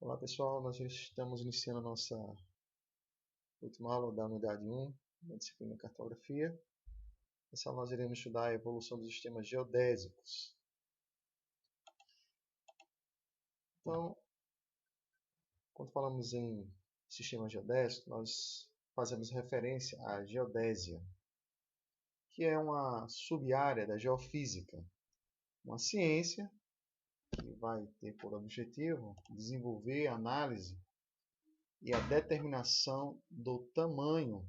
Olá pessoal, nós já estamos iniciando a nossa última aula da unidade 1, da disciplina Cartografia. Nessa aula nós iremos estudar a evolução dos sistemas geodésicos. Então, quando falamos em sistema geodésico, nós fazemos referência à geodésia, que é uma sub-área da geofísica, uma ciência que vai ter por objetivo desenvolver a análise e a determinação do tamanho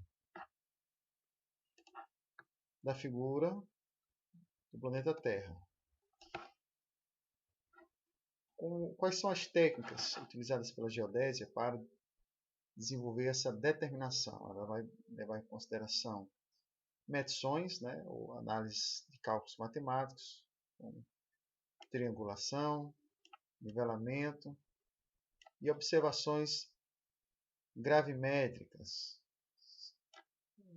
da figura do planeta Terra. Quais são as técnicas utilizadas pela geodésia para desenvolver essa determinação? Ela vai levar em consideração medições, ou análise de cálculos matemáticos, como triangulação, nivelamento e observações gravimétricas,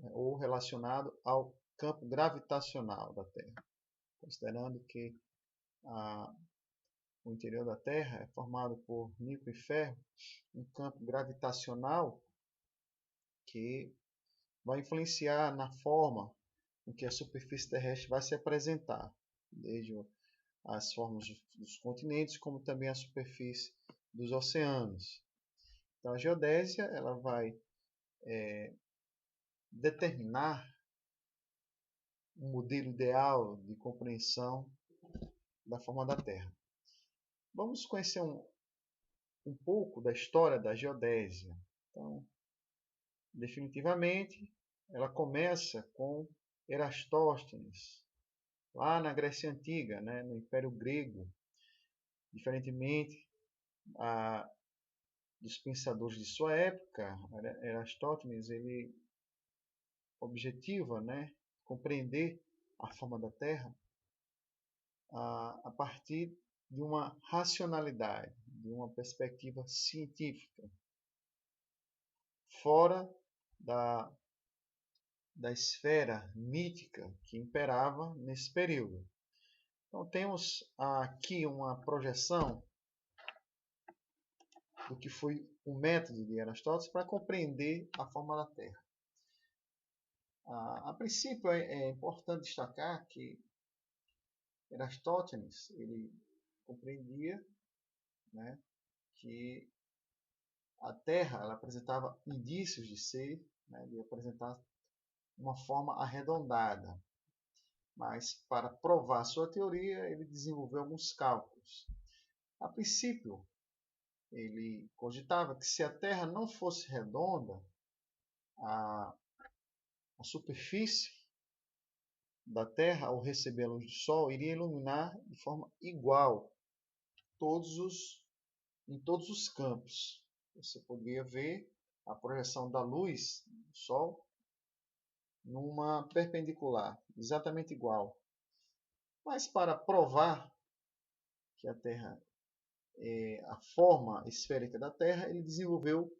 ou relacionado ao campo gravitacional da Terra, considerando que o interior da Terra é formado por níquel e ferro, um campo gravitacional que vai influenciar na forma em que a superfície terrestre vai se apresentar, desde as formas dos continentes, como também a superfície dos oceanos. Então, a geodésia ela vai determinar um modelo ideal de compreensão da forma da Terra. Vamos conhecer um pouco da história da geodésia. Então, definitivamente, ela começa com Eratóstenes, lá na Grécia Antiga, no Império Grego. Diferentemente dos pensadores de sua época, Eratóstenes ele objetiva compreender a forma da Terra a partir de uma racionalidade, de uma perspectiva científica, fora da esfera mítica que imperava nesse período. Então, temos aqui uma projeção do que foi o método de Eratóstenes para compreender a forma da Terra. A princípio, é importante destacar que Eratóstenes ele compreendia que a Terra ela apresentava indícios de ser, de apresentar uma forma arredondada. Mas, para provar sua teoria, ele desenvolveu alguns cálculos. A princípio, ele cogitava que se a Terra não fosse redonda, a superfície da Terra, ao receber a luz do Sol, iria iluminar de forma igual em todos os campos. Você poderia ver a projeção da luz do Sol numa perpendicular, exatamente igual. Mas para provar que a Terra é a forma esférica da Terra, ele desenvolveu,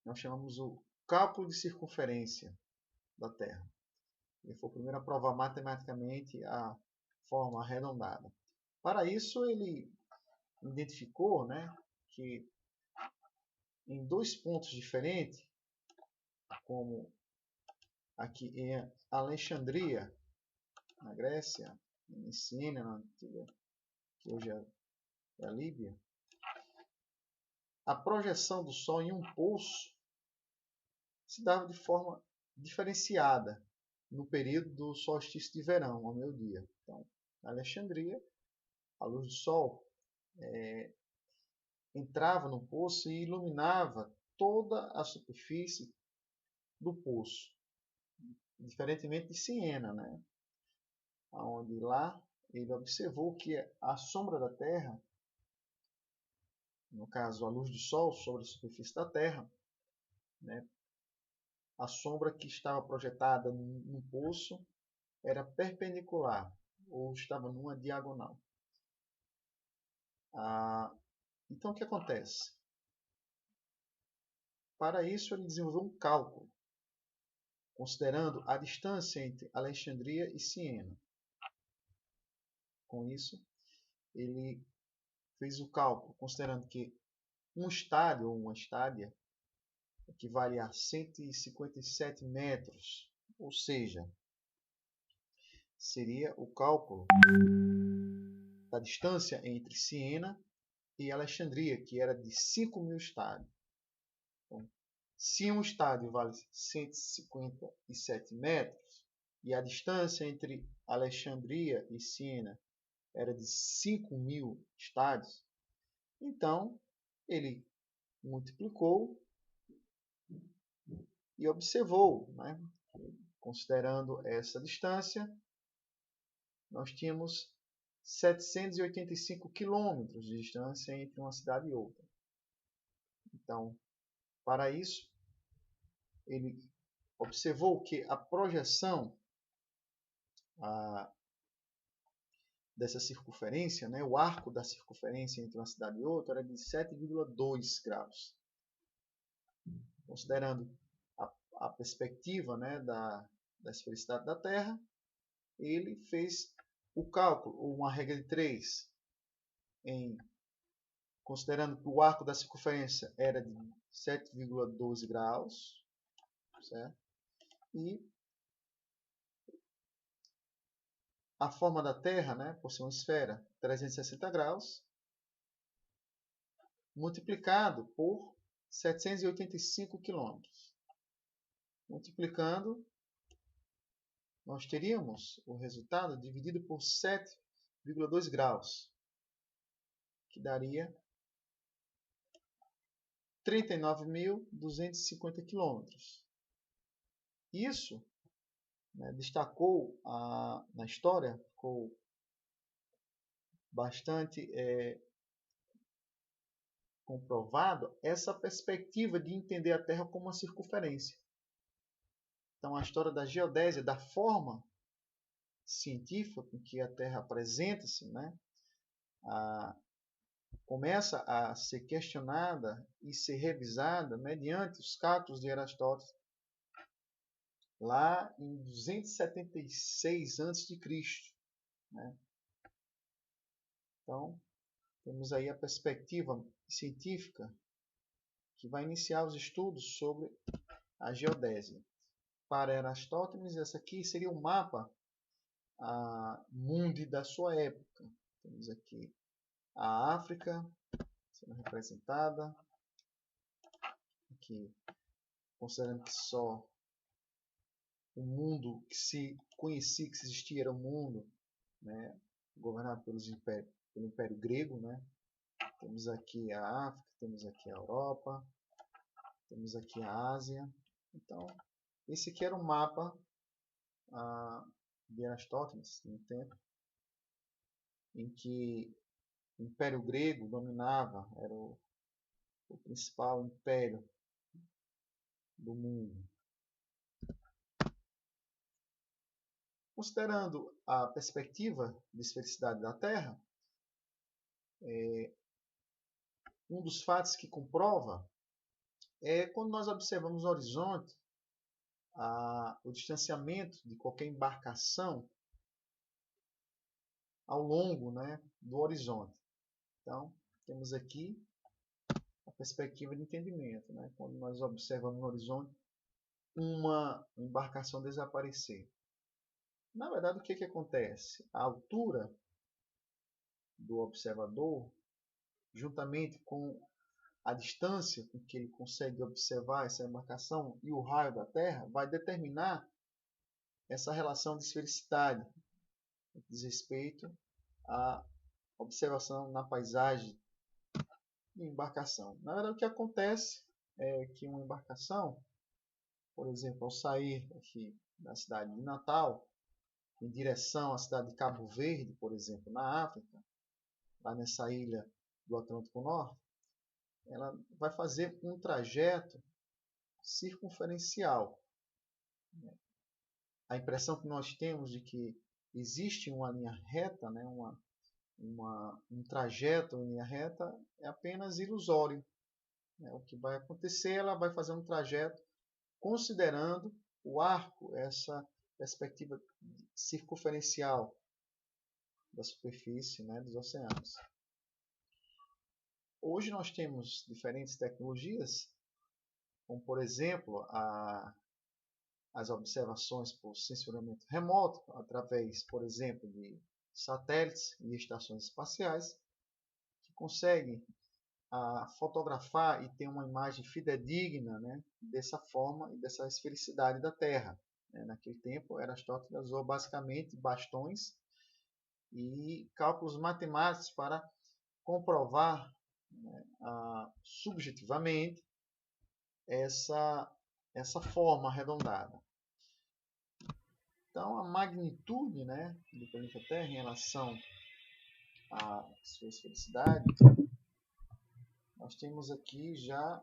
nós chamamos o cálculo de circunferência da Terra. Ele foi o primeiro a provar matematicamente a forma arredondada. Para isso, ele identificou que em dois pontos diferentes, como aqui em Alexandria, na Grécia, em Siena, na antiga, que hoje é a Líbia, a projeção do Sol em um poço se dava de forma diferenciada no período do solstício de verão, ao meio-dia. Então, na Alexandria, a luz do Sol entrava no poço e iluminava toda a superfície do poço, diferentemente de Siena, onde lá ele observou que a sombra da Terra, no caso a luz do Sol sobre a superfície da Terra, a sombra que estava projetada no poço era perpendicular, ou estava numa diagonal. Então, o que acontece? Para isso, ele desenvolveu um cálculo, considerando a distância entre Alexandria e Siena. Com isso, ele fez o cálculo, considerando que Um estádio ou uma estádia equivale a 157 metros, ou seja, seria o cálculo da distância entre Siena e Alexandria, que era de 5.000 estádios. Então, se um estádio vale 157 metros e a distância entre Alexandria e Siena era de 5.000 estádios, então ele multiplicou e observou, né? Considerando essa distância, nós tínhamos 785 quilômetros de distância entre uma cidade e outra. Então, para isso, ele observou que a projeção dessa circunferência, né, o arco da circunferência entre uma cidade e outra, era de 7,2 graus. Considerando a perspectiva, né, da esfericidade da Terra, ele fez o cálculo, ou uma regra de 3, considerando que o arco da circunferência era de 7,12 graus, certo? E a forma da Terra, né, por ser uma esfera, 360 graus, multiplicado por 785 quilômetros. Multiplicando, nós teríamos o resultado dividido por 7,2 graus, que daria 39.250 quilômetros. Isso, né, destacou na história, ficou bastante comprovado essa perspectiva de entender a Terra como uma circunferência. Então, a história da geodésia, da forma científica com que a Terra apresenta-se, né, começa a ser questionada e ser revisada mediante os cálculos de Aristóteles, lá em 276 a.C., né? Então, temos aí a perspectiva científica que vai iniciar os estudos sobre a geodésia. Para Aristóteles, essa aqui seria o mapa mundi da sua época. Temos aqui a África sendo representada. Aqui, considerando que só o mundo que se conhecia, que existia, era o mundo, né, governado pelo Império Grego, né? Temos aqui a África, temos aqui a Europa, temos aqui a Ásia. Então, esse aqui era o mapa de Aristóteles, no tempo em que o Império Grego dominava, era o principal império do mundo. Considerando a perspectiva de esfericidade da Terra, um dos fatos que comprova é quando nós observamos no horizonte o distanciamento de qualquer embarcação ao longo, né, do horizonte. Então, temos aqui a perspectiva de entendimento, né, quando nós observamos no horizonte uma embarcação desaparecer. Na verdade, o que acontece? A altura do observador, juntamente com a distância com que ele consegue observar essa embarcação e o raio da Terra, vai determinar essa relação de esfericidade que diz respeito à observação na paisagem de embarcação. Na verdade, o que acontece é que uma embarcação, por exemplo, ao sair aqui da cidade de Natal, em direção à cidade de Cabo Verde, por exemplo, na África, lá nessa ilha do Atlântico Norte, ela vai fazer um trajeto circunferencial. A impressão que nós temos de que existe uma linha reta, né, um trajeto em linha reta, é apenas ilusório. O que vai acontecer, ela vai fazer um trajeto considerando o arco, essa perspectiva circunferencial da superfície, né, dos oceanos. Hoje nós temos diferentes tecnologias, como por exemplo as observações por sensoramento remoto, através, por exemplo, de satélites e estações espaciais, que conseguem fotografar e ter uma imagem fidedigna, né, dessa forma e dessa esfericidade da Terra. Naquele tempo, Aristóteles usou basicamente bastões e cálculos matemáticos para comprovar, né, subjetivamente essa forma arredondada. Então, a magnitude, né, do planeta Terra em relação à sua esfericidade, nós temos aqui já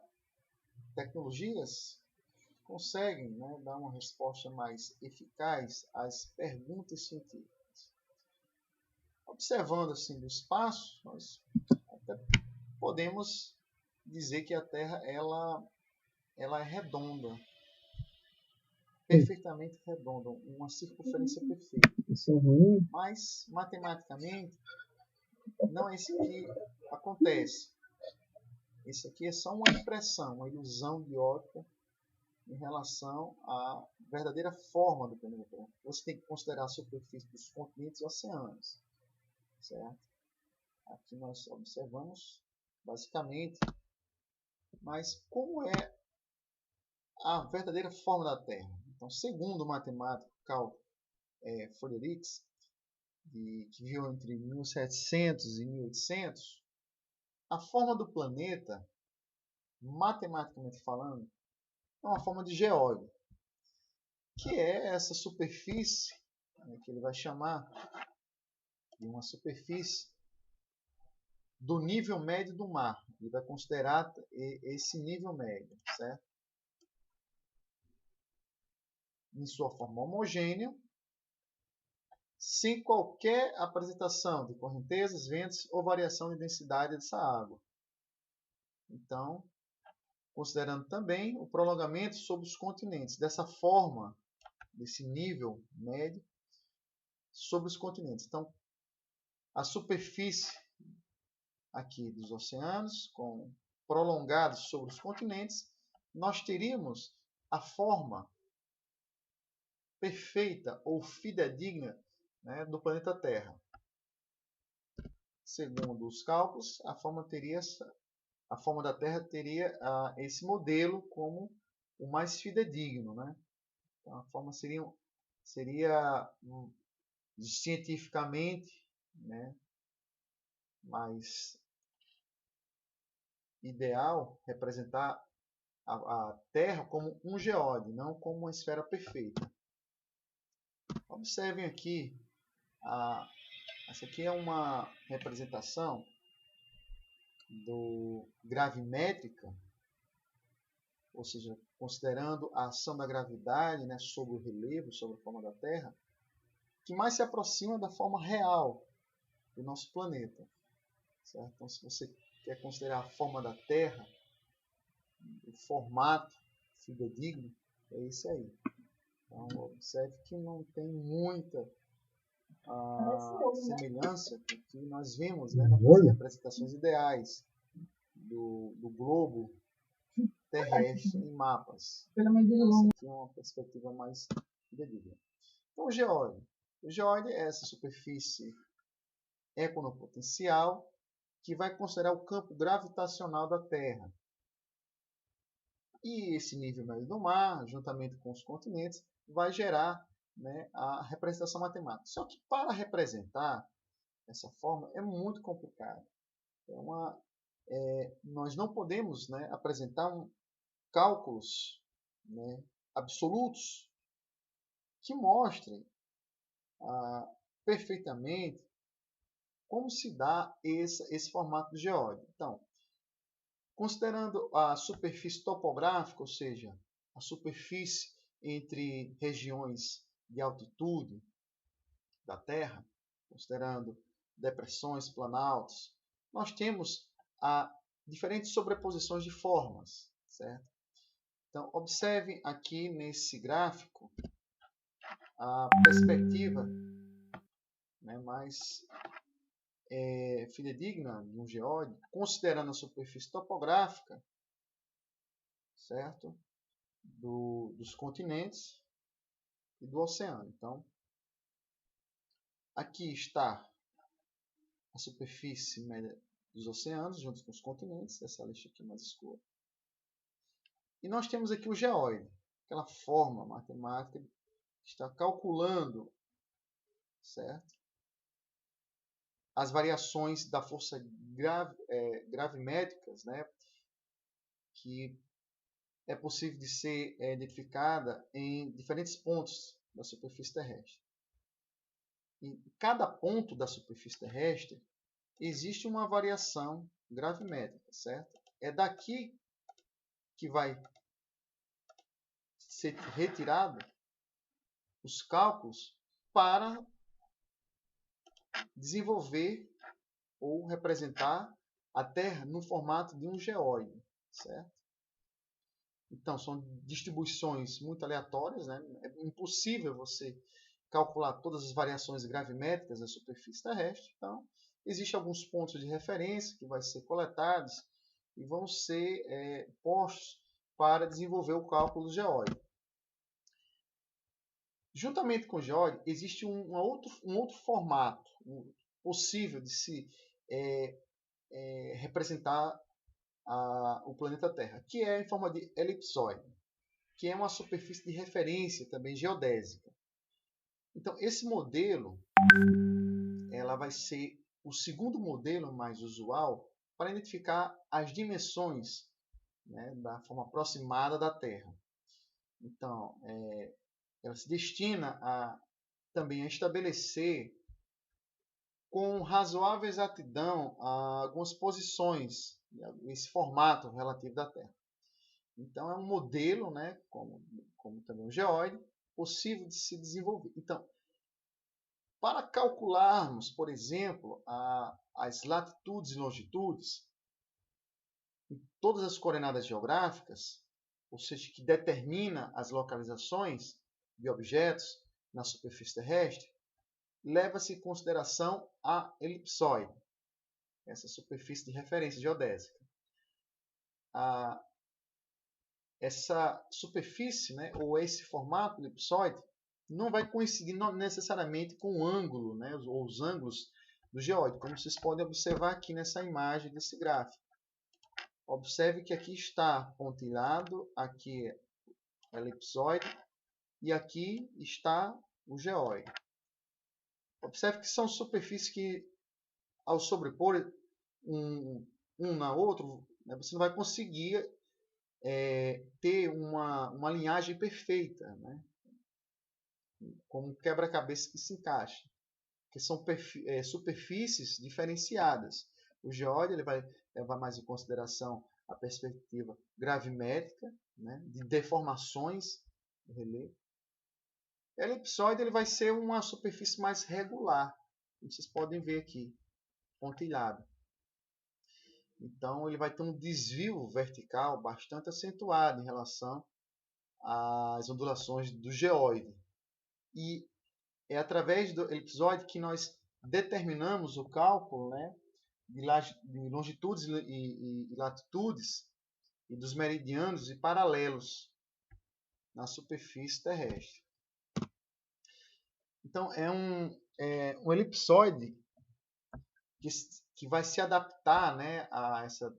tecnologias que conseguem, né, dar uma resposta mais eficaz às perguntas científicas. Observando assim do espaço, nós até podemos dizer que a Terra ela é redonda, perfeitamente redonda, uma circunferência perfeita. Isso é ruim? Mas, matematicamente, não é isso que acontece. Isso aqui é só uma impressão, uma ilusão de ótica em relação à verdadeira forma do planeta Terra. Você tem que considerar a superfície dos continentes e oceanos. Certo? Aqui nós observamos, basicamente, mas como é a verdadeira forma da Terra? Então, segundo o matemático Carl Friedrichs, que viveu entre 1700 e 1800, a forma do planeta, matematicamente falando, é uma forma de geóide, que é essa superfície, né, que ele vai chamar de uma superfície do nível médio do mar. Ele vai considerar esse nível médio, certo? Em sua forma homogênea, sem qualquer apresentação de correntezas, ventos ou variação de densidade dessa água. Então, considerando também o prolongamento sobre os continentes, dessa forma, desse nível médio sobre os continentes. Então, a superfície aqui dos oceanos, prolongados sobre os continentes, nós teríamos a forma perfeita ou fidedigna, né, do planeta Terra. Segundo os cálculos, a forma da Terra teria esse modelo como o mais fidedigno, né? Então, a forma seria cientificamente, né, mais ideal representar a Terra como um geóide, não como uma esfera perfeita. Observem aqui, essa aqui é uma representação do gravimétrica, ou seja, considerando a ação da gravidade, né, sobre o relevo, sobre a forma da Terra, que mais se aproxima da forma real do nosso planeta. Certo? Então, se você quer considerar a forma da Terra, o formato fidedigno, é esse aí. Então, observe que não tem muita semelhança com o que nós vimos, né, nas representações ideais do globo terrestre em mapas. Essa aqui é uma perspectiva mais fidedigna. Então, o geóide. O geóide é essa superfície econopotencial que vai considerar o campo gravitacional da Terra. E esse nível médio do mar, juntamente com os continentes, vai gerar, né, a representação matemática. Só que para representar essa forma é muito complicado. Nós não podemos, né, apresentar cálculos, né, absolutos que mostrem perfeitamente como se dá esse formato de geóide. Então, considerando a superfície topográfica, ou seja, a superfície entre regiões de altitude da Terra, considerando depressões, planaltos, nós temos diferentes sobreposições de formas, certo? Então, observem aqui nesse gráfico a perspectiva, né, mais fidedigna de um geóide, considerando a superfície topográfica, certo? Dos continentes e do oceano. Então, aqui está a superfície média dos oceanos, junto com os continentes, essa lista aqui mais escura. E nós temos aqui o geóide, aquela forma matemática que está calculando, certo? As variações da força gravimétricas, né? Que é possível de ser identificada em diferentes pontos da superfície terrestre. Em cada ponto da superfície terrestre existe uma variação gravimétrica, certo? É daqui que vai ser retirado os cálculos para desenvolver ou representar a Terra no formato de um geóide, certo? Então, são distribuições muito aleatórias, né? É impossível você calcular todas as variações gravimétricas da superfície terrestre. Então, existem alguns pontos de referência que vão ser coletados e vão ser postos para desenvolver o cálculo do geóide. Juntamente com o geóide, existe um outro formato possível de se representar o planeta Terra, que é em forma de elipsoide, que é uma superfície de referência também geodésica. Então, esse modelo ela vai ser o segundo modelo mais usual para identificar as dimensões, né, da forma aproximada da Terra. Então, ela se destina também a estabelecer com razoável exatidão algumas posições, esse formato relativo da Terra. Então, é um modelo, né, como também um geóide, possível de se desenvolver. Então, para calcularmos, por exemplo, as latitudes e longitudes, em todas as coordenadas geográficas, ou seja, que determina as localizações de objetos na superfície terrestre, leva-se em consideração a elipsoide, essa superfície de referência geodésica. Essa superfície, né, ou esse formato elipsoide, não vai coincidir necessariamente com o ângulo, né, ou os ângulos do geóide, como vocês podem observar aqui nessa imagem desse gráfico. Observe que aqui está pontilhado, aqui é o elipsoide e aqui está o geóide. Observe que são superfícies que, ao sobrepor um na outro, né, você não vai conseguir ter uma linhagem perfeita, né? Como um quebra-cabeça que se encaixa, que são superfícies diferenciadas. O geóide ele vai levar mais em consideração a perspectiva gravimétrica, né, de deformações do relevo. O elipsoide ele vai ser uma superfície mais regular, como vocês podem ver aqui, pontilhado. Então ele vai ter um desvio vertical bastante acentuado em relação às ondulações do geóide. E é através do elipsoide que nós determinamos o cálculo, né, de longitudes e latitudes e dos meridianos e paralelos na superfície terrestre. Então, é um elipsoide que vai se adaptar, né, a essa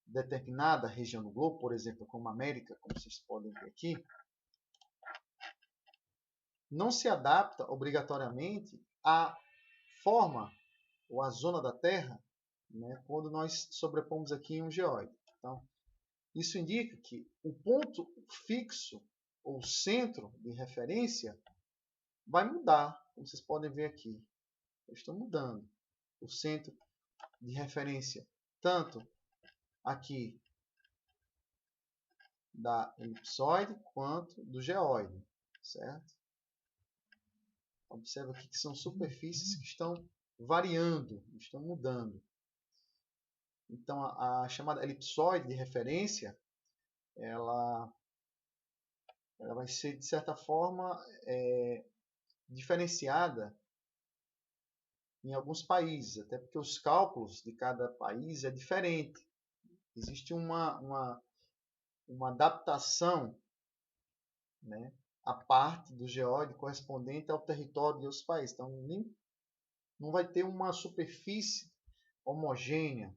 determinada região do globo, por exemplo, como a América, como vocês podem ver aqui, não se adapta obrigatoriamente à forma ou à zona da Terra, né, quando nós sobrepomos aqui um geóide. Então, isso indica que o ponto fixo ou centro de referência vai mudar, como vocês podem ver aqui. Eles estão mudando. O centro de referência, tanto aqui da elipsoide quanto do geóide, certo? Observa aqui que são superfícies que estão variando, estão mudando. Então, a chamada elipsoide de referência, ela vai ser, de certa forma, diferenciada em alguns países, até porque os cálculos de cada país é diferente. Existe uma adaptação, né, à parte do geóide correspondente ao território de outros países. Então, não vai ter uma superfície homogênea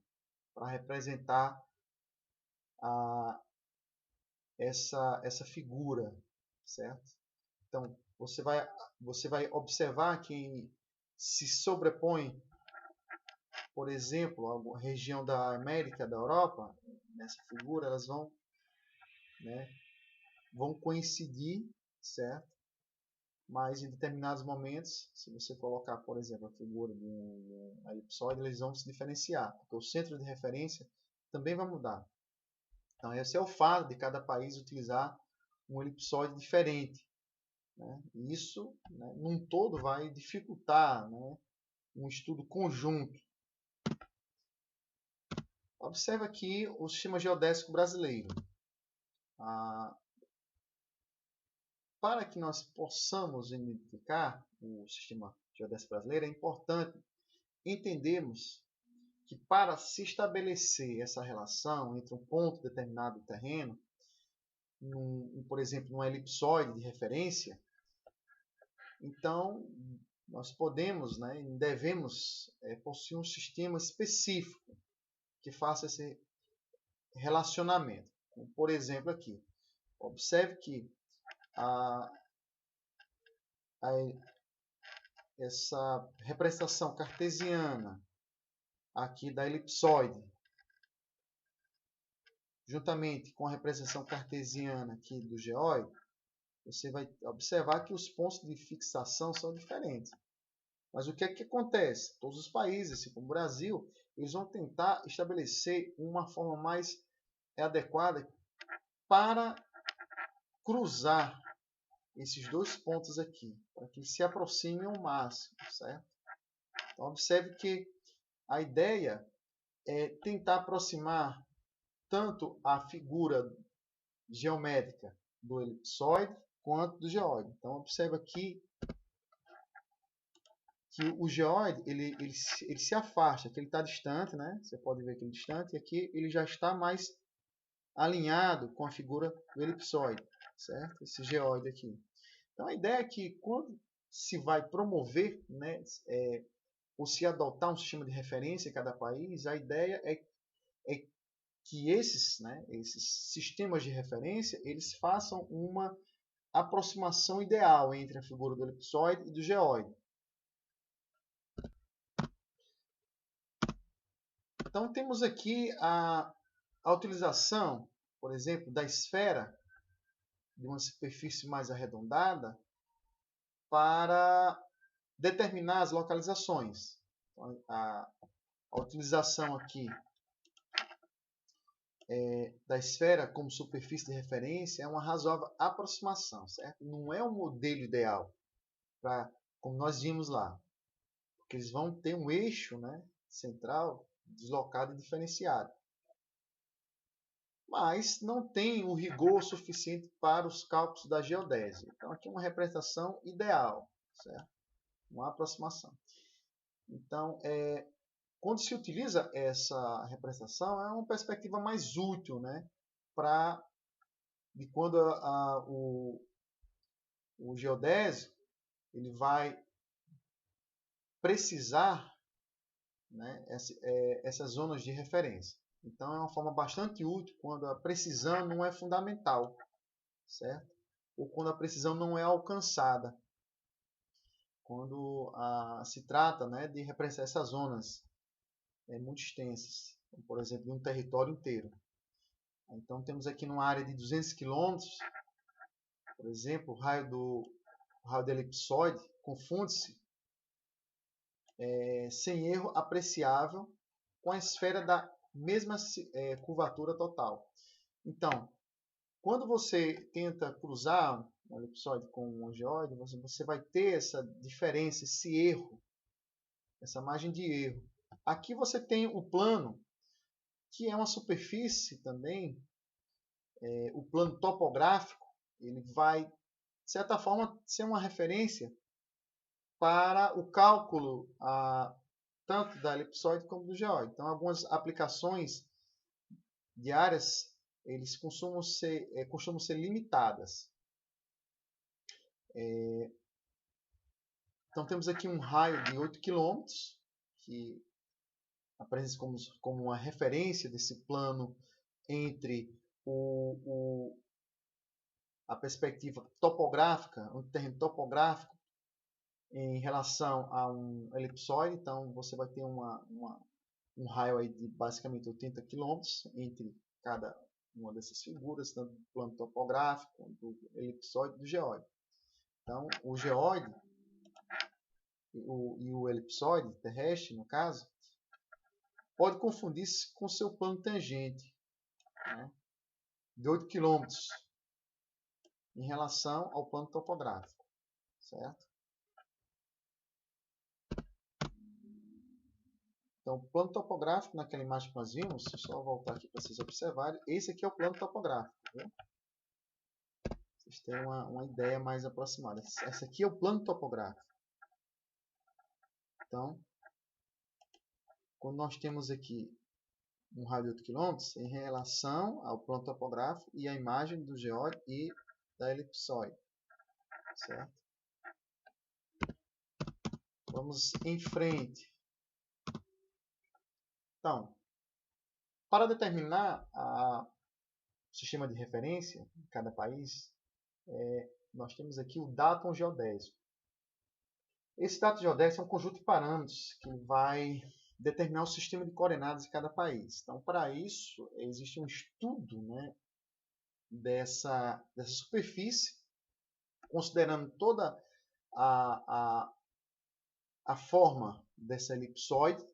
para representar essa figura, certo? Então, você vai observar que se sobrepõe, por exemplo, a região da América, da Europa, nessa figura, elas vão, né, vão coincidir, certo? Mas em determinados momentos, se você colocar, por exemplo, a figura de um elipsoide, eles vão se diferenciar, porque o centro de referência também vai mudar. Então, esse é o fato de cada país utilizar um elipsoide diferente, né? E isso, né, num todo, vai dificultar, né, um estudo conjunto. Observe aqui o sistema geodésico brasileiro. Para que nós possamos identificar o sistema geodésico brasileiro, é importante entendermos que para se estabelecer essa relação entre um ponto determinado do terreno, por exemplo, num elipsoide de referência, então nós podemos, né, e devemos possuir um sistema específico que faça esse relacionamento. Por exemplo, aqui, observe que essa representação cartesiana aqui da elipsoide, juntamente com a representação cartesiana aqui do geóide, você vai observar que os pontos de fixação são diferentes. Mas o que é que acontece? Todos os países, assim como o Brasil, eles vão tentar estabelecer uma forma mais adequada para cruzar esses dois pontos aqui, para que eles se aproximem ao máximo, certo? Então, observe que a ideia é tentar aproximar tanto a figura geométrica do elipsoide quanto do geóide. Então, observe aqui que o geóide ele se afasta, que ele está distante, né? Você pode ver que ele é distante, e aqui ele já está mais alinhado com a figura do elipsoide, certo? Esse geóide aqui. Então, a ideia é que quando se vai promover, né, ou se adotar um sistema de referência em cada país, a ideia é que esses sistemas de referência eles façam uma aproximação ideal entre a figura do elipsoide e do geóide. Então, temos aqui a utilização, por exemplo, da esfera de uma superfície mais arredondada para determinar as localizações. Então, a utilização aqui da esfera como superfície de referência é uma razoável aproximação, certo? Não é um modelo ideal, como nós vimos lá, porque eles vão ter um eixo, né, central deslocado e diferenciado. Mas não tem o rigor suficiente para os cálculos da geodésia. Então, aqui é uma representação ideal, certo? Uma aproximação. Então, quando se utiliza essa representação, é uma perspectiva mais útil, né, de quando o geodésio ele vai precisar, né, essas zonas de referência. Então, é uma forma bastante útil quando a precisão não é fundamental, certo? Ou quando a precisão não é alcançada. Quando se trata, né, de representar essas zonas muito extensas, como, por exemplo, de um território inteiro. Então, temos aqui numa área de 200 km, por exemplo, o raio do elipsoide confunde-se sem erro apreciável com a esfera da mesma curvatura total. Então, quando você tenta cruzar um elipsoide com um geóide, você vai ter essa diferença, esse erro, essa margem de erro. Aqui você tem o plano, que é uma superfície também, o plano topográfico, ele vai, de certa forma, ser uma referência para o cálculo tanto da elipsoide como do geóide. Então, algumas aplicações diárias eles costumam ser limitadas. Então, temos aqui um raio de 8 km, que aparece como uma referência desse plano entre a perspectiva topográfica, um terreno topográfico, em relação a um elipsoide. Então, você vai ter um raio aí de basicamente 80 km entre cada uma dessas figuras, tanto do plano topográfico, do elipsoide e do geóide. Então, o geóide e o elipsoide terrestre, no caso, pode confundir-se com seu plano tangente, né, de 8 km em relação ao plano topográfico, certo? Então, o plano topográfico, naquela imagem que nós vimos, só voltar aqui para vocês observarem, esse aqui é o plano topográfico, viu? Vocês terem uma ideia mais aproximada. Esse aqui é o plano topográfico. Então, quando nós temos aqui um raio de 8 km, em relação ao plano topográfico e a imagem do geóide e da elipsoide, certo? Vamos em frente. Então, para determinar o sistema de referência de cada país, nós temos aqui o datum geodésico. Esse datum geodésico é um conjunto de parâmetros que vai determinar o sistema de coordenadas de cada país. Então, para isso, existe um estudo, né, dessa superfície, considerando toda a forma dessa elipsoide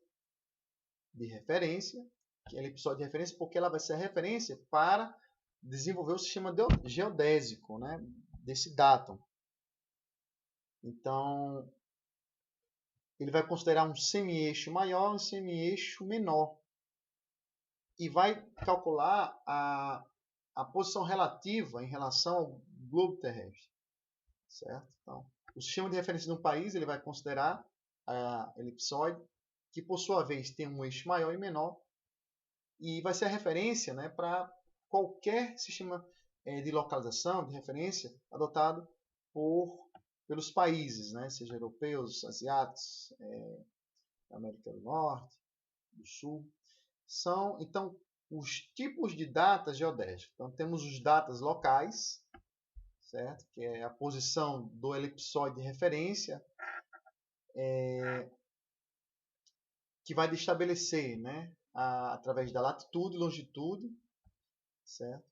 de referência, que é a elipsoide de referência, porque ela vai ser a referência para desenvolver o sistema geodésico, né, desse datum. Então, ele vai considerar um semi-eixo maior e um semi-eixo menor. E vai calcular a posição relativa em relação ao globo terrestre. Certo? Então, o sistema de referência de um país ele vai considerar a elipsoide, que por sua vez tem um eixo maior e menor, e vai ser a referência, né, para qualquer sistema de localização, de referência, adotado pelos países, né, seja europeus, asiáticos, América do Norte, do Sul. São, então, os tipos de datas geodésicas. Então, temos os datas locais, certo? Que é a posição do elipsoide de referência, que vai estabelecer, né, através da latitude e longitude, certo?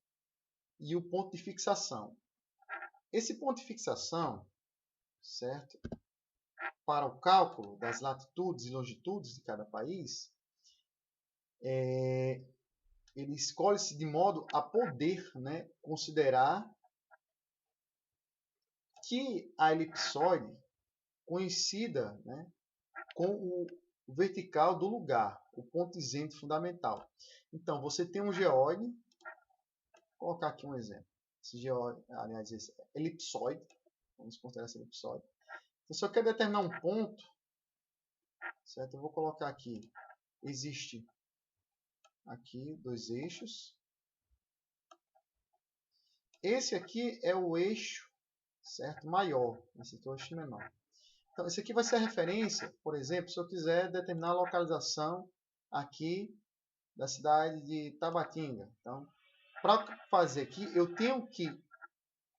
E o ponto de fixação. Esse ponto de fixação, certo? Para o cálculo das latitudes e longitudes de cada país, ele escolhe-se de modo a poder, né, considerar que a elipsoide coincida, né, com o vertical do lugar, o ponto isento fundamental. Então, você tem um geóide, vou colocar aqui um exemplo. Esse geóide, aliás, esse elipsoide, vamos considerar esse elipsoide. Então, se eu quero determinar um ponto, certo? Eu vou colocar aqui, existe aqui 2 eixos. Esse aqui é o eixo, certo? Maior, esse aqui é o eixo menor. Então, esse aqui vai ser a referência, por exemplo, se eu quiser determinar a localização aqui da cidade de Tabatinga. Então, para fazer aqui, eu tenho que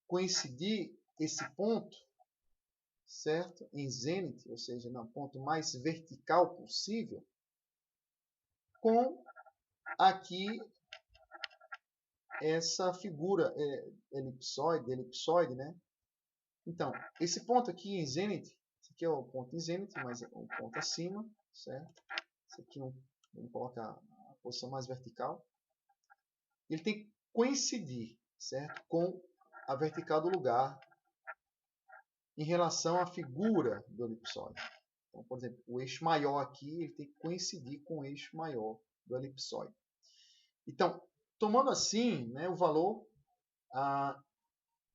coincidir esse ponto, certo? Em zênite, ou seja, no ponto mais vertical possível, com aqui essa figura elipsoide, né? Então, esse ponto aqui em zênite, esse aqui é o ponto em zênite, mas é um ponto acima, certo? Esse aqui vamos colocar a posição mais vertical. Ele tem que coincidir, certo, com a vertical do lugar em relação à figura do elipsoide. Então, por exemplo, o eixo maior aqui ele tem que coincidir com o eixo maior do elipsoide. Então, tomando assim, né, o valor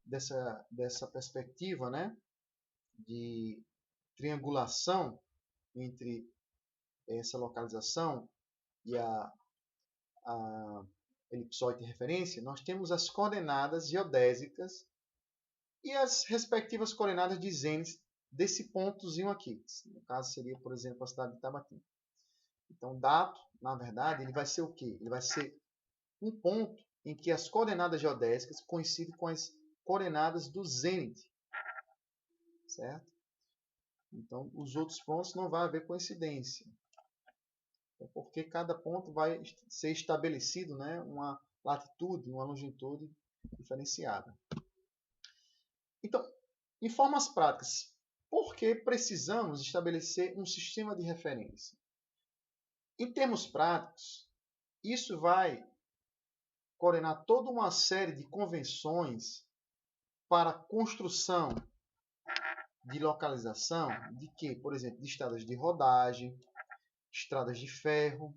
dessa perspectiva, né, de triangulação entre essa localização e a elipsoide de referência, nós temos as coordenadas geodésicas e as respectivas coordenadas de zênite desse pontozinho aqui. No caso, seria, por exemplo, a cidade de Tabatinga. Então, dato, na verdade, ele vai ser o quê? Ele vai ser um ponto em que as coordenadas geodésicas coincidem com as coordenadas do zênite. Certo? Então, os outros pontos não vai haver coincidência. É porque cada ponto vai ser estabelecido, né, uma latitude, uma longitude diferenciada. Então, em formas práticas, por que precisamos estabelecer um sistema de referência? Em termos práticos, isso vai coordenar toda uma série de convenções para a construção de localização de que, por exemplo, de estradas de rodagem, estradas de ferro,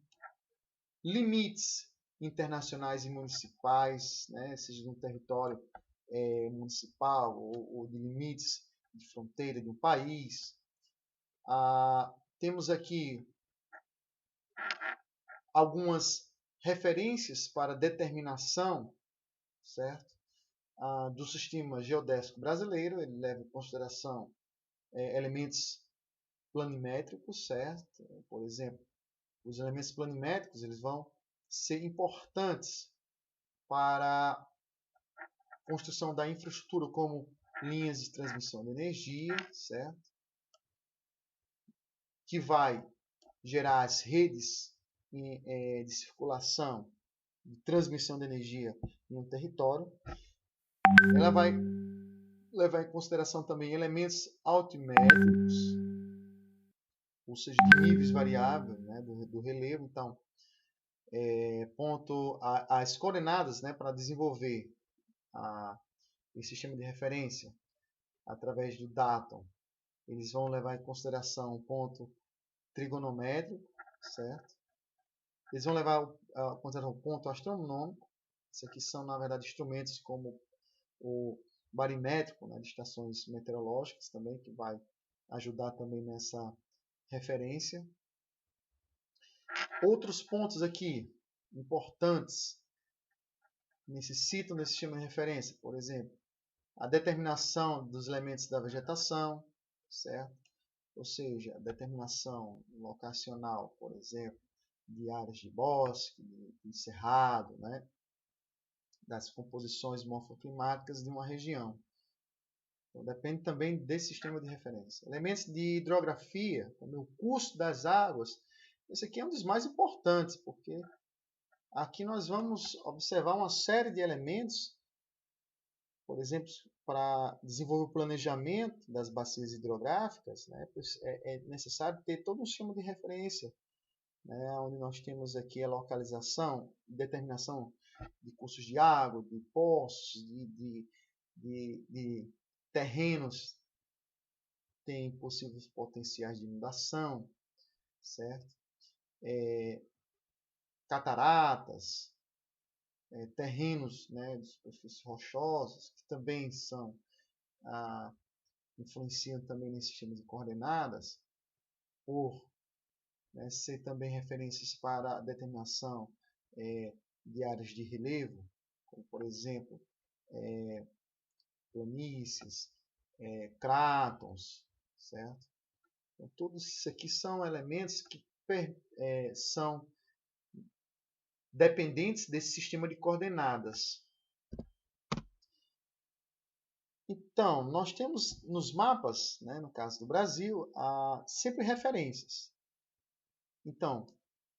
limites internacionais e municipais, né, seja no território municipal ou de limites de fronteira de um país. Temos aqui algumas referências para determinação, certo? Do sistema geodésico brasileiro. Ele leva em consideração elementos planimétricos, certo? Por exemplo, os elementos planimétricos eles vão ser importantes para a construção da infraestrutura, como linhas de transmissão de energia, certo? Que vai gerar as redes de circulação, de transmissão de energia em um território. Ela vai levar em consideração também elementos altimétricos, ou seja, de níveis variáveis, né, do relevo. Então, as coordenadas, né, para desenvolver esse sistema de referência através do datum, eles vão levar em consideração o ponto trigonométrico, certo? Eles vão levar em consideração o ponto astronômico. Isso aqui são, na verdade, instrumentos como o barimétrico, né, de estações meteorológicas também, que vai ajudar também nessa referência. Outros pontos aqui importantes necessitam desse sistema de referência, por exemplo, a determinação dos elementos da vegetação, certo? Ou seja, a determinação locacional, por exemplo, de áreas de bosque, de cerrado, né? Das composições morfoclimáticas de uma região. Então, depende também desse sistema de referência. Elementos de hidrografia, como o curso das águas, esse aqui é um dos mais importantes, porque aqui nós vamos observar uma série de elementos, por exemplo, para desenvolver o planejamento das bacias hidrográficas, né, é necessário ter todo um sistema de referência, né, onde nós temos aqui a localização, determinação de cursos de água, de poços, de terrenos que têm possíveis potenciais de inundação, certo? Cataratas, terrenos, né, de superfícies rochosas, que também influenciam também nesse sistema de coordenadas, por ser também referências para a determinação de áreas de relevo, como por exemplo planícies, crátons, certo? Então, tudo isso aqui são elementos que são dependentes desse sistema de coordenadas. Então, nós temos nos mapas, né, no caso do Brasil, sempre referências. Então,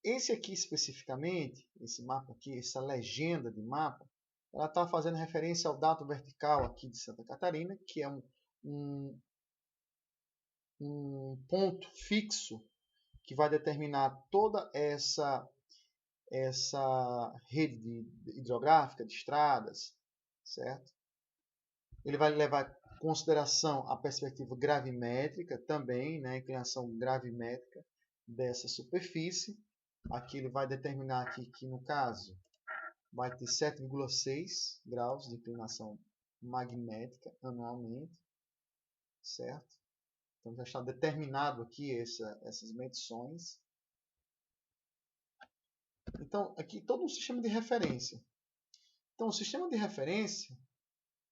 esse aqui especificamente, esse mapa aqui, essa legenda de mapa, ela está fazendo referência ao dato vertical aqui de Santa Catarina, que é um ponto fixo que vai determinar toda essa rede hidrográfica de estradas, certo? Ele vai levar em consideração a perspectiva gravimétrica também, né, a inclinação gravimétrica dessa superfície. Aqui ele vai determinar aqui que, no caso, vai ter 7,6 graus de inclinação magnética anualmente, certo? Então já está determinado aqui essas medições. Então aqui todo um sistema de referência. Então o sistema de referência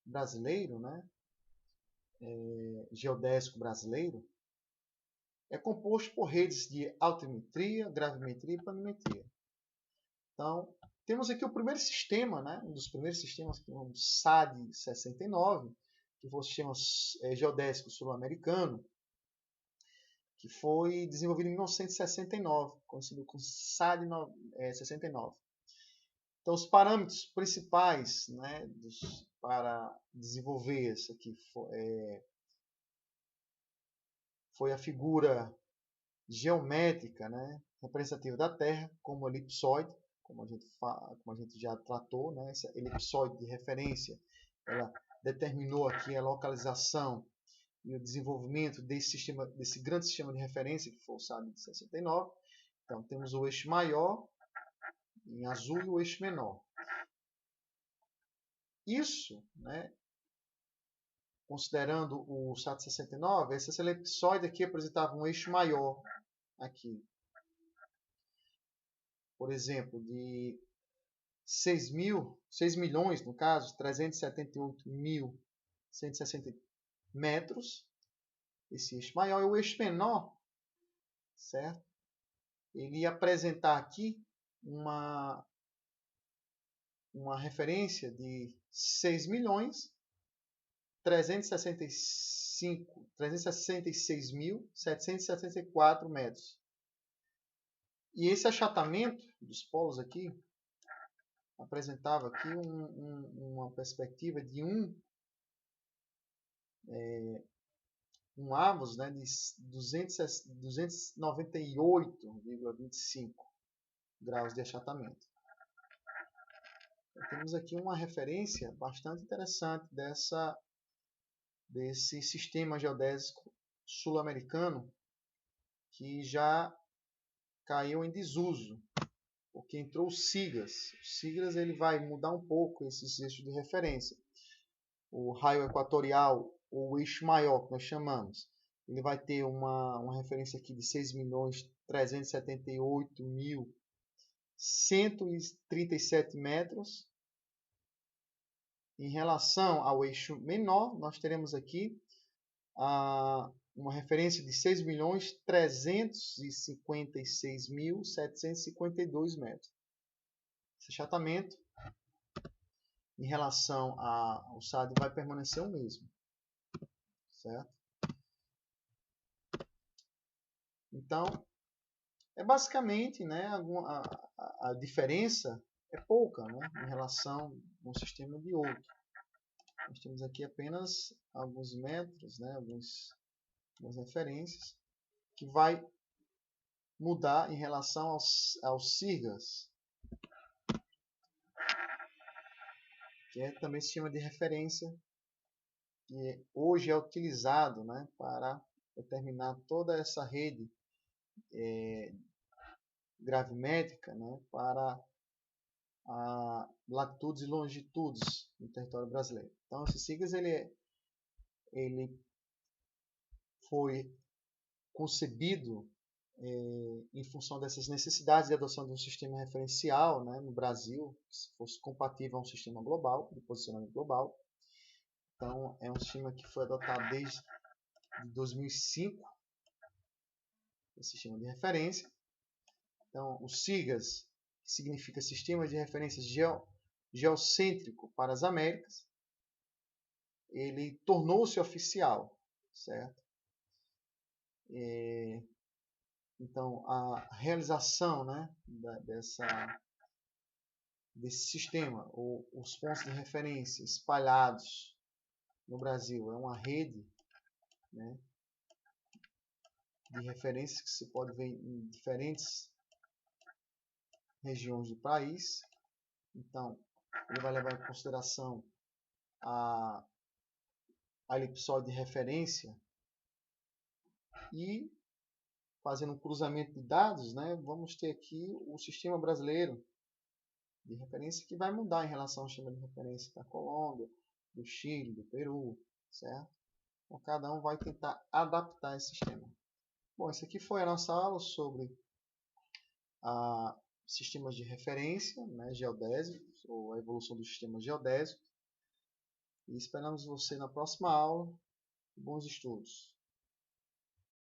brasileiro, né, geodésico brasileiro, é composto por redes de altimetria, gravimetria e planimetria. Então, temos aqui o primeiro sistema, né? Um dos primeiros sistemas, que é o SAD-69, que foi o sistema geodésico sul-americano, que foi desenvolvido em 1969, conhecido como SAD-69. Então, os parâmetros principais, né, para desenvolver isso aqui foi a figura geométrica, né, representativa da Terra, como elipsoide, como a gente já tratou, né, essa elipsoide de referência, ela determinou aqui a localização e o desenvolvimento desse grande sistema de referência, que foi o SAD de 69. Então, temos o eixo maior, em azul, e o eixo menor. Isso, né, considerando o SAD 69, essa elipsoide aqui apresentava um eixo maior aqui. Por exemplo, de 6 milhões, no caso, 378.160 metros, esse eixo maior, e o eixo menor, certo? Ele ia apresentar aqui uma referência de 6.366.774 metros. E esse achatamento dos polos aqui apresentava aqui uma perspectiva de um avos, né, de 298,25 graus de achatamento. Então, temos aqui uma referência bastante interessante desse sistema geodésico sul-americano, que já caiu em desuso, porque entrou o SIGAS. O SIGAS ele vai mudar um pouco esses eixos de referência. O raio equatorial, ou o eixo maior, que nós chamamos, ele vai ter uma referência aqui de 6.378.137 metros. Em relação ao eixo menor, nós teremos aqui uma referência de 6.356.752 metros. Esse achatamento, em relação ao SAD, vai permanecer o mesmo, certo? Então, é basicamente, né, a diferença é pouca, né, em relação a um sistema de outro. Nós temos aqui apenas alguns metros, né, algumas referências, que vai mudar em relação aos SIGAS, que é também sistema de referência que hoje é utilizado, né, para determinar toda essa rede gravimétrica, né, para latitudes e longitudes no território brasileiro. Então, esse SIGAS ele foi concebido em função dessas necessidades de adoção de um sistema referencial, né, no Brasil, que fosse compatível a um sistema global, de posicionamento global. Então, é um sistema que foi adotado desde 2005, esse sistema de referência. Então, o SIGAS significa Sistema de Referência Geocêntrico para as Américas. Ele tornou-se oficial, certo? Então, a realização, né, desse sistema, ou os pontos de referência espalhados no Brasil, é uma rede, né, de referências que se pode ver em diferentes regiões do país. Então, ele vai levar em consideração a elipsoide de referência e, fazendo um cruzamento de dados, né, vamos ter aqui o sistema brasileiro de referência, que vai mudar em relação ao sistema de referência da Colômbia, do Chile, do Peru, certo? Então, cada um vai tentar adaptar esse sistema. Bom, essa aqui foi a nossa aula sobre sistemas de referência, né, geodésicos, ou a evolução dos sistemas geodésicos. E esperamos você na próxima aula. Bons estudos!